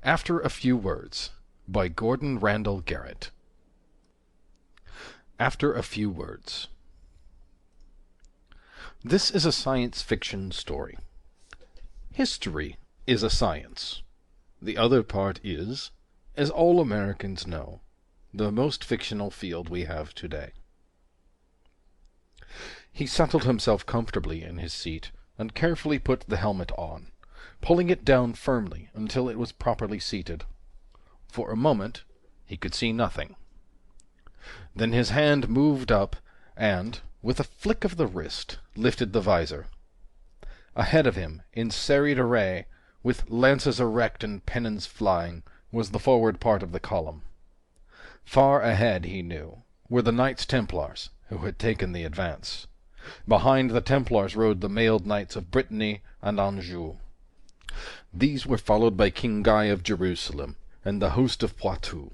After a Few Words by Randall Garrett. After a Few Words. This is a science fiction story. History is a science. The other part is, as all Americans know, the most fictional field we have today. He settled himself comfortably in his seat and carefully put the helmet on, pulling it down firmly until it was properly seated. For a moment he could see nothing. Then his hand moved up and, with a flick of the wrist, lifted the visor. Ahead of him, in serried array, with lances erect and pennons flying, was the forward part of the column. Far ahead, he knew, were the Knights Templars, who had taken the advance. Behind the Templars rode the mailed knights of Brittany and Anjou. These were followed by King Guy of Jerusalem and the host of Poitou.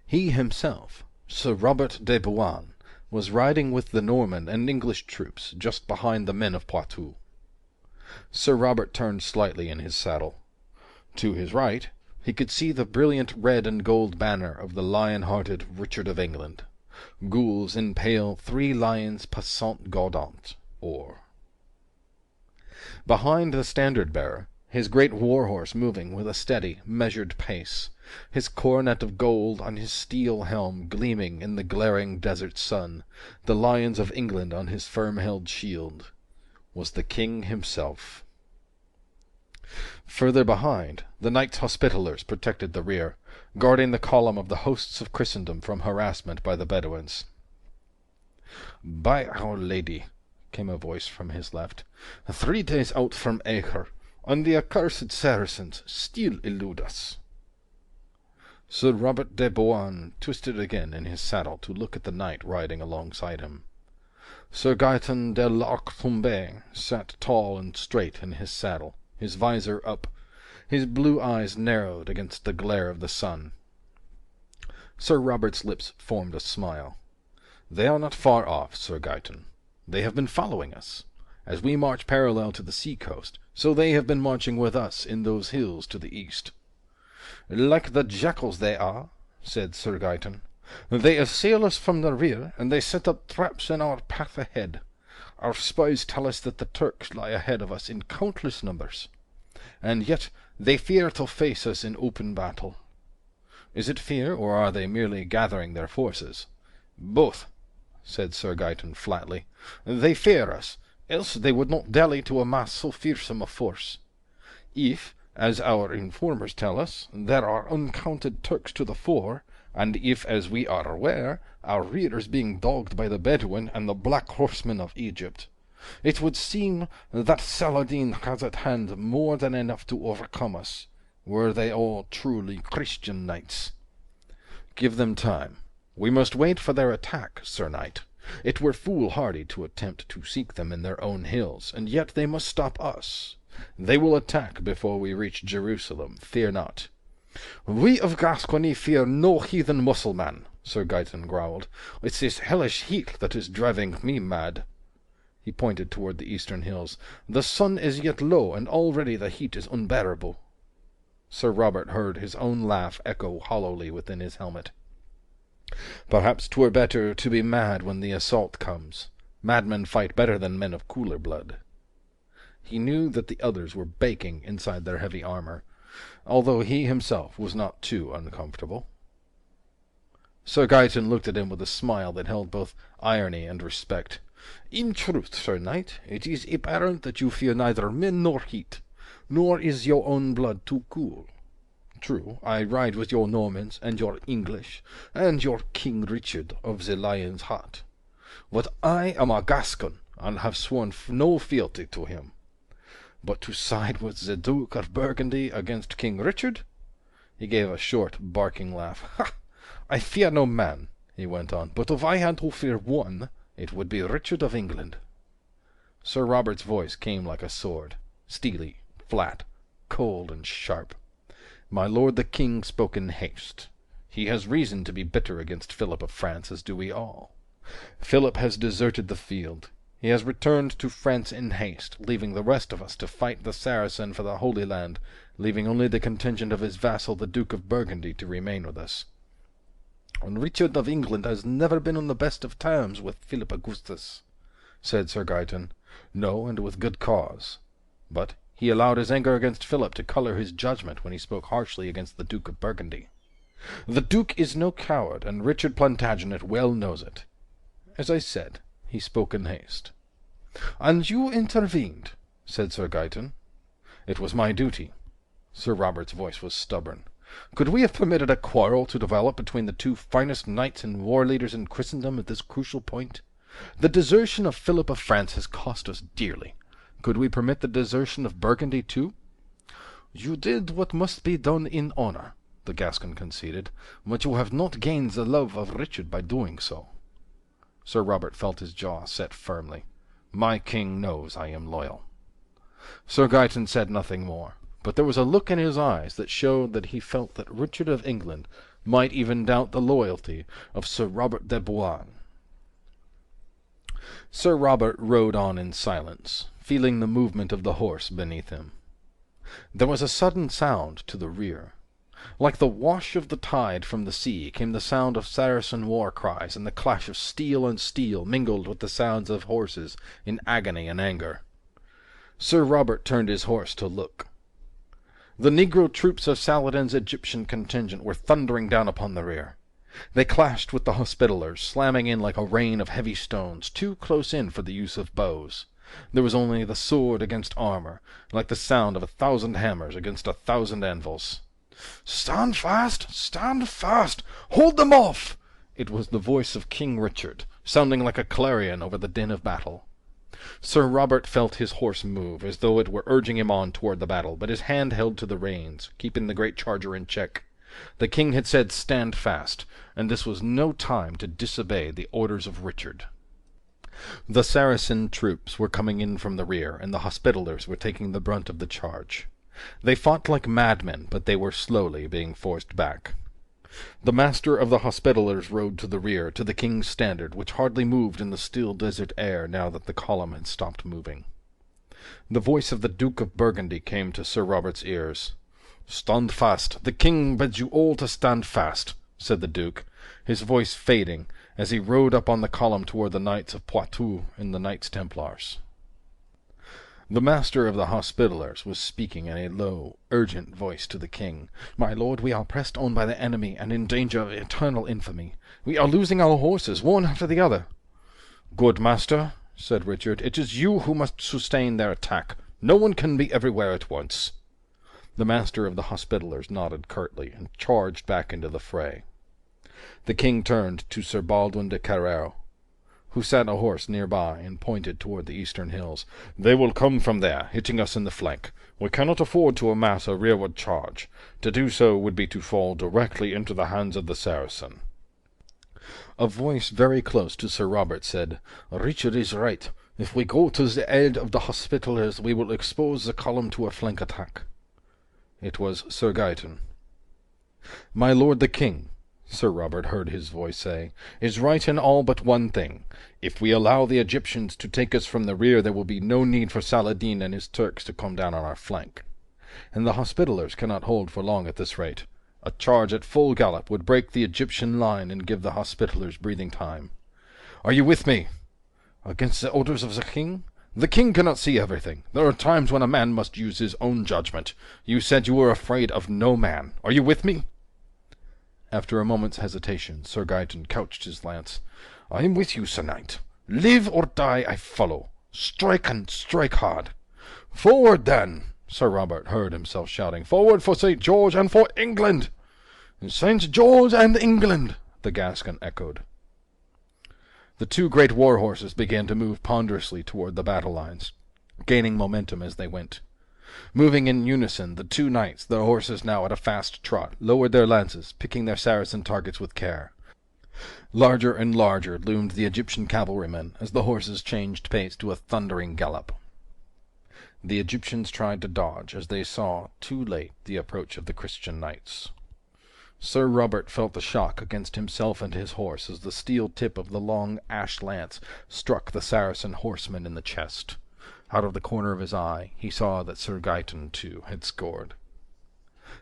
He himself, Sir Robert de Bouain, was riding with the Norman and English troops just behind the men of Poitou. Sir Robert turned slightly in his saddle. To his right he could see the brilliant red and gold banner of the lion-hearted Richard of England. Gules impale 3 lions passant gaudant, or. Behind the standard-bearer, his great war-horse moving with a steady, measured pace, his coronet of gold on his steel helm gleaming in the glaring desert sun, the lions of England on his firm-held shield, was the king himself. Further behind, the Knights Hospitallers protected the rear, guarding the column of the hosts of Christendom from harassment by the Bedouins. "By Our Lady," came a voice from his left, 3 days out from Acre, and the accursed Saracens still elude us." Sir Robert de Bouain twisted again in his saddle to look at the knight riding alongside him. Sir Gaeton de l'Arc-Tombé sat tall and straight in his saddle, his visor up, his blue eyes narrowed against the glare of the sun. Sir Robert's lips formed a smile. "They are not far off, Sir Gaeton. They have been following us. As we march parallel to the sea-coast, so they have been marching with us in those hills to the east." "Like the jackals they are," said Sir Gaeton. "They assail us from the rear, and they set up traps in our path ahead. Our spies tell us that the Turks lie ahead of us in countless numbers, and yet they fear to face us in open battle." "Is it fear, or are they merely gathering their forces?" "Both," said Sir Gaeton flatly. "They fear us, else they would not dally to amass so fearsome a force. If, as our informers tell us, there are uncounted Turks to the fore, and if, as we are aware, our rear is being dogged by the Bedouin and the black horsemen of Egypt, it would seem that Saladin has at hand more than enough to overcome us, were they all truly Christian knights." "Give them time. We must wait for their attack, Sir Knight. It were foolhardy to attempt to seek them in their own hills, and yet they must stop us. They will attack before we reach Jerusalem, fear not." "We of Gascony fear no heathen Mussulman," Sir Gaeton growled. "It's this hellish heat that is driving me mad." He pointed toward the eastern hills. "The sun is yet low, and already the heat is unbearable." Sir Robert heard his own laugh echo hollowly within his helmet. "Perhaps 'twere better to be mad when the assault comes. Madmen fight better than men of cooler blood." He knew that the others were baking inside their heavy armor, although he himself was not too uncomfortable. Sir Gaeton looked at him with a smile that held both irony and respect. "In truth, Sir Knight, it is apparent that you fear neither men nor heat, nor is your own blood too cool. True, I ride with your Normans and your English, and your King Richard of the Lion's Heart. But I am a Gascon, and have sworn no fealty to him. But to side with the Duke of Burgundy against King Richard?" He gave a short, barking laugh. "Ha! I fear no man," he went on, "but if I had to fear one, it would be Richard of England." Sir Robert's voice came like a sword, steely, flat, cold, and sharp. "My lord the king spoke in haste. He has reason to be bitter against Philip of France, as do we all. Philip has deserted the field. He has returned to France in haste, leaving the rest of us to fight the Saracen for the Holy Land, leaving only the contingent of his vassal the Duke of Burgundy to remain with us. And Richard of England has never been on the best of terms with Philip Augustus, said Sir Gaeton. No, and with good cause. But he allowed his anger against Philip to colour his judgment when he spoke harshly against the Duke of Burgundy. The Duke is no coward, and Richard Plantagenet well knows it. As I said, he spoke in haste. And you intervened, said Sir Gaeton. It was my duty. Sir Robert's voice was stubborn. Could we have permitted a quarrel to develop between the two finest knights and war leaders in Christendom at this crucial point? The desertion of Philip of France has cost us dearly. Could we permit the desertion of Burgundy too? You did what must be done in honour, the Gascon conceded, but you have not gained the love of Richard by doing so. Sir Robert felt his jaw set firmly. My king knows I am loyal. Sir Gaeton said nothing more, but there was a look in his eyes that showed that he felt that Richard of England might even doubt the loyalty of Sir Robert de Bouain. Sir Robert rode on in silence, feeling the movement of the horse beneath him. There was a sudden sound to the rear. Like the wash of the tide from the sea came the sound of Saracen war cries, and the clash of steel and steel mingled with the sounds of horses in agony and anger. Sir Robert turned his horse to look. The negro troops of Saladin's Egyptian contingent were thundering down upon the rear. They clashed with the Hospitallers, slamming in like a rain of heavy stones, too close in for the use of bows. There was only the sword against armor, like the sound of 1,000 hammers against 1,000 anvils. "Stand fast! Stand fast! Hold them off!" It was the voice of King Richard, sounding like a clarion over the din of battle. Sir Robert felt his horse move, as though it were urging him on toward the battle, but his hand held to the reins, keeping the great charger in check. The king had said, "Stand fast," and this was no time to disobey the orders of Richard. The Saracen troops were coming in from the rear, and the Hospitallers were taking the brunt of the charge. They fought like madmen, but they were slowly being forced back. The master of the Hospitallers rode to the rear, to the king's standard, which hardly moved in the still desert air now that the column had stopped moving. The voice of the Duke of Burgundy came to Sir Robert's ears. "Stand fast! The king bids you all to stand fast," said the Duke, his voice fading as he rode up on the column toward the Knights of Poitou and the Knights Templars. The master of the Hospitallers was speaking in a low, urgent voice to the king. "My lord, we are pressed on by the enemy and in danger of eternal infamy. We are losing our horses, one after the other." "Good master," said Richard, "it is you who must sustain their attack. No one can be everywhere at once." The master of the Hospitallers nodded curtly and charged back into the fray. The king turned to Sir Baldwin de Carrero, who sat a horse near by and pointed toward the eastern hills. "They will come from there, hitting us in the flank. We cannot afford to amass a rearward charge. To do so would be to fall directly into the hands of the Saracen." A voice very close to Sir Robert said, "Richard is right. If we go to the aid of the Hospitallers, we will expose the column to a flank attack." It was Sir Gaeton. "My lord the king," Sir Robert heard his voice say, "is right in all but one thing. If we allow the Egyptians to take us from the rear, there will be no need for Saladin and his Turks to come down on our flank. And the Hospitallers cannot hold for long at this rate. A charge at full gallop would break the Egyptian line and give the Hospitallers breathing time. Are you with me? Against the orders of the king? The king cannot see everything. There are times when a man must use his own judgment. You said you were afraid of no man. Are you with me?" After a moment's hesitation, Sir Gaeton couched his lance. "I am with you, Sir Knight. Live or die, I follow. Strike and strike hard." "Forward, then!" Sir Robert heard himself shouting. "Forward for St. George and for England!" "St. George and England!" the Gascon echoed. The two great war horses began to move ponderously toward the battle lines, gaining momentum as they went. Moving in unison, the two knights, their horses now at a fast trot, lowered their lances, picking their Saracen targets with care. Larger and larger loomed the Egyptian cavalrymen as the horses changed pace to a thundering gallop. The Egyptians tried to dodge as they saw, too late, the approach of the Christian knights. Sir Robert felt the shock against himself and his horse as the steel tip of the long ash lance struck the Saracen horseman in the chest. Out of the corner of his eye he saw that Sir Gaeton, too, had scored.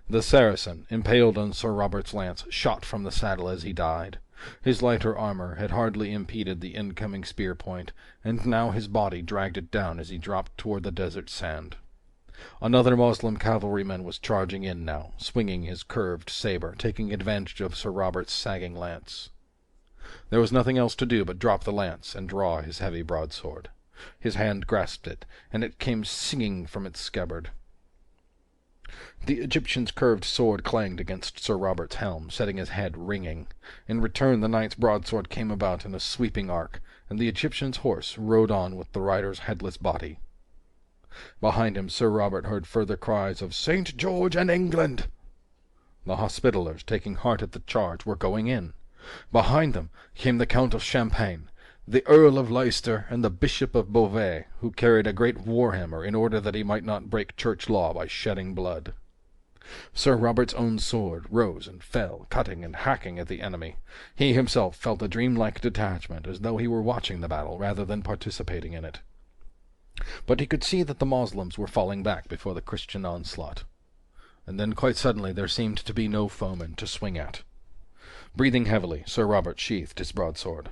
The Saracen, impaled on Sir Robert's lance, shot from the saddle as he died. His lighter armor had hardly impeded the incoming spear point, and now his body dragged it down as he dropped toward the desert sand. Another Moslem cavalryman was charging in now, swinging his curved saber, taking advantage of Sir Robert's sagging lance. There was nothing else to do but drop the lance and draw his heavy broadsword. His hand grasped it, and it came singing from its scabbard. The Egyptian's curved sword clanged against Sir Robert's helm, setting his head ringing. In return the knight's broadsword came about in a sweeping arc, and the Egyptian's horse rode on with the rider's headless body. Behind him Sir Robert heard further cries of "St. George and England!" The Hospitallers, taking heart at the charge, were going in. Behind them came the Count of Champagne, the Earl of Leicester, and the Bishop of Beauvais, who carried a great war-hammer in order that he might not break church law by shedding blood. Sir Robert's own sword rose and fell, cutting and hacking at the enemy. He himself felt a dreamlike detachment, as though he were watching the battle rather than participating in it. But he could see that the Moslems were falling back before the Christian onslaught. And then quite suddenly there seemed to be no foeman to swing at. Breathing heavily, Sir Robert sheathed his broadsword.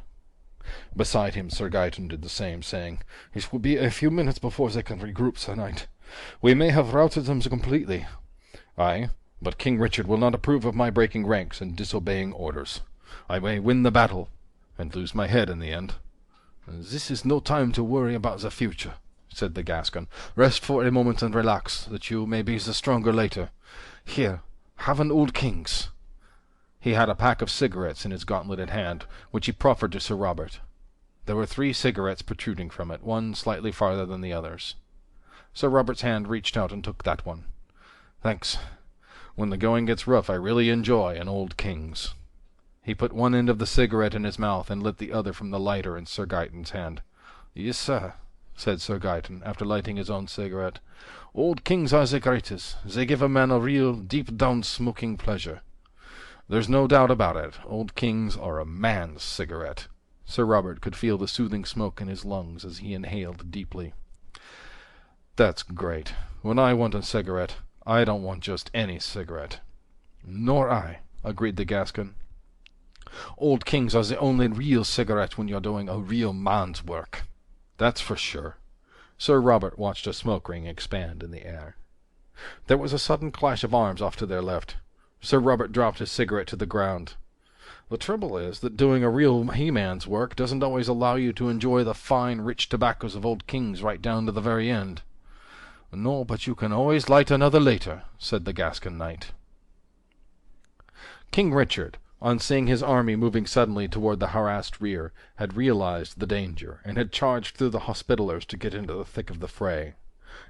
Beside him Sir Gaeton did the same, saying, "It will be a few minutes before they can regroup, Sir Knight. We may have routed them completely." "Aye, but King Richard will not approve of my breaking ranks and disobeying orders. I may win the battle, and lose my head in the end." "This is no time to worry about the future," said the Gascon. "Rest for a moment and relax, that you may be the stronger later. Here, have an Old King's." He had a pack of cigarettes in his gauntleted hand, which he proffered to Sir Robert. There were 3 cigarettes protruding from it, one slightly farther than the others. Sir Robert's hand reached out and took that one. "Thanks. When the going gets rough, I really enjoy an Old King's." He put one end of the cigarette in his mouth and lit the other from the lighter in Sir Gaeton's hand. "Yes, sir," said Sir Gaeton, after lighting his own cigarette. "Old Kings are the greatest. They give a man a real, deep-down smoking pleasure." "There's no doubt about it. Old Kings are a man's cigarette." Sir Robert could feel the soothing smoke in his lungs as he inhaled deeply. "That's great. When I want a cigarette, I don't want just any cigarette." "Nor I," agreed the Gascon. "Old Kings are the only real cigarette when you're doing a real man's work." "That's for sure." Sir Robert watched a smoke ring expand in the air. There was a sudden clash of arms off to their left. Sir Robert dropped his cigarette to the ground. "The trouble is that doing a real he-man's work doesn't always allow you to enjoy the fine, rich tobaccos of Old Kings right down to the very end." "No, but you can always light another later," said the Gascon knight. King Richard, on seeing his army moving suddenly toward the harassed rear, had realized the danger, and had charged through the Hospitallers to get into the thick of the fray.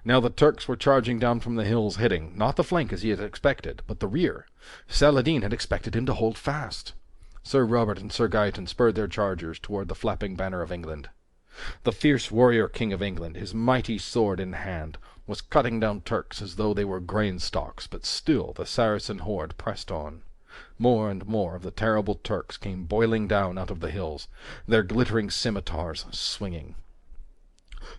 Now the Turks were charging down from the hills, hitting, not the flank as he had expected, but the rear. Saladin had expected him to hold fast. Sir Robert and Sir Gaeton spurred their chargers toward the flapping banner of England. The fierce warrior king of England, his mighty sword in hand, was cutting down Turks as though they were grain stalks, but still the Saracen horde pressed on. More and more of the terrible Turks came boiling down out of the hills, their glittering scimitars swinging.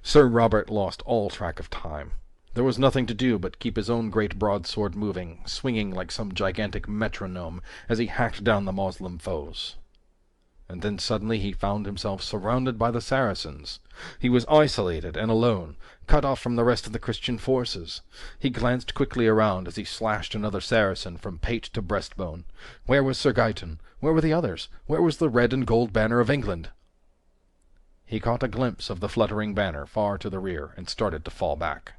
Sir Robert lost all track of time. There was nothing to do but keep his own great broadsword moving, swinging like some gigantic metronome as he hacked down the Moslem foes. And then suddenly he found himself surrounded by the Saracens. He was isolated and alone, cut off from the rest of the Christian forces. He glanced quickly around as he slashed another Saracen from pate to breastbone. Where was Sir Gaeton? Where were the others? Where was the red and gold banner of England? He caught a glimpse of the fluttering banner far to the rear, and started to fall back.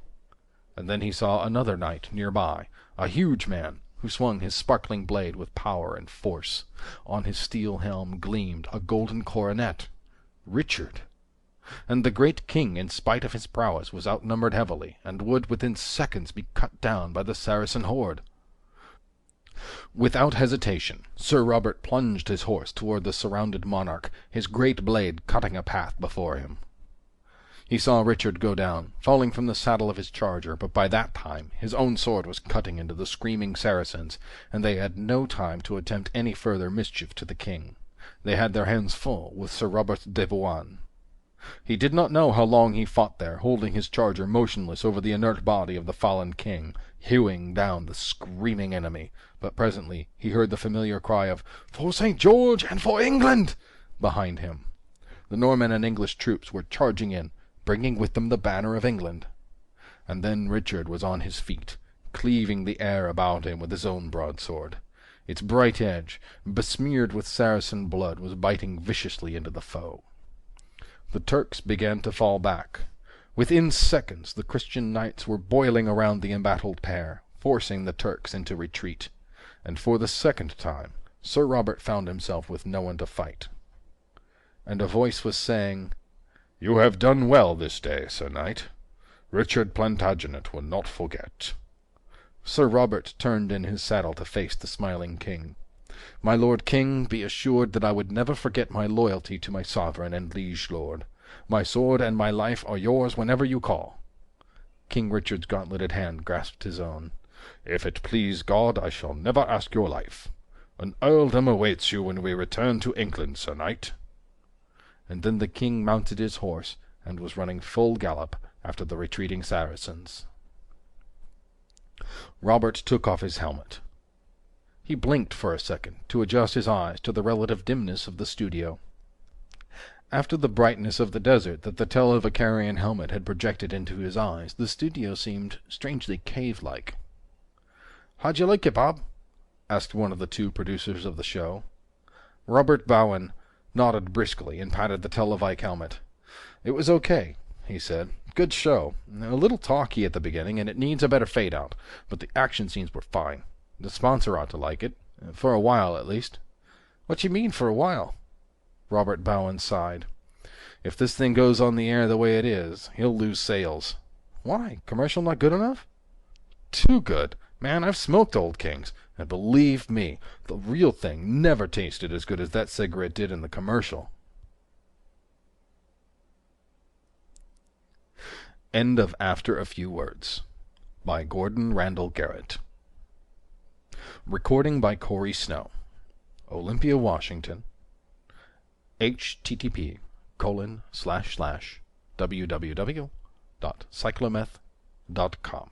And then he saw another knight nearby, a huge man, who swung his sparkling blade with power and force. On his steel helm gleamed a golden coronet. Richard! And the great king, in spite of his prowess, was outnumbered heavily, and would within seconds be cut down by the Saracen horde. Without hesitation, Sir Robert plunged his horse toward the surrounded monarch, his great blade cutting a path before him. He saw Richard go down, falling from the saddle of his charger, but by that time his own sword was cutting into the screaming Saracens, and they had no time to attempt any further mischief to the king. They had their hands full with Sir Robert de Bouain. He did not know how long he fought there, holding his charger motionless over the inert body of the fallen king, hewing down the screaming enemy, but presently he heard the familiar cry of "For St. George and for England!" behind him. The Norman and English troops were charging in, bringing with them the banner of England. And then Richard was on his feet, cleaving the air about him with his own broadsword. Its bright edge, besmeared with Saracen blood, was biting viciously into the foe. The Turks began to fall back. Within seconds the Christian knights were boiling around the embattled pair, forcing the Turks into retreat, and for the second time Sir Robert found himself with no one to fight. And a voice was saying, "You have done well this day, Sir Knight. Richard Plantagenet will not forget." Sir Robert turned in his saddle to face the smiling king. "My lord king, be assured that I would never forget my loyalty to my sovereign and liege lord. My sword and my life are yours whenever you call." King Richard's gauntleted hand grasped his own. "If it please God, I shall never ask your life. An earldom awaits you when we return to England, Sir Knight." And then the king mounted his horse and was running full gallop after the retreating Saracens. Robert took off his helmet. He blinked for a second to adjust his eyes to the relative dimness of the studio. After the brightness of the desert that the televicarian helmet had projected into his eyes, the studio seemed strangely cave-like. "How'd you like it, Bob?" asked one of the two producers of the show. Robert Bowen nodded briskly and patted the Televic helmet. "It was okay," he said. "Good show. A little talky at the beginning, and it needs a better fade-out, but the action scenes were fine. The sponsor ought to like it. For a while, at least." "What you mean, for a while?" Robert Bowen sighed. "If this thing goes on the air the way it is, he'll lose sales." "Why? Commercial not good enough?" "Too good. Man, I've smoked Old Kings, and believe me, the real thing never tasted as good as that cigarette did in the commercial." End of After a Few Words by Gordon Randall Garrett. Recording by Corey Snow. Olympia, Washington. http://www.cyclometh.com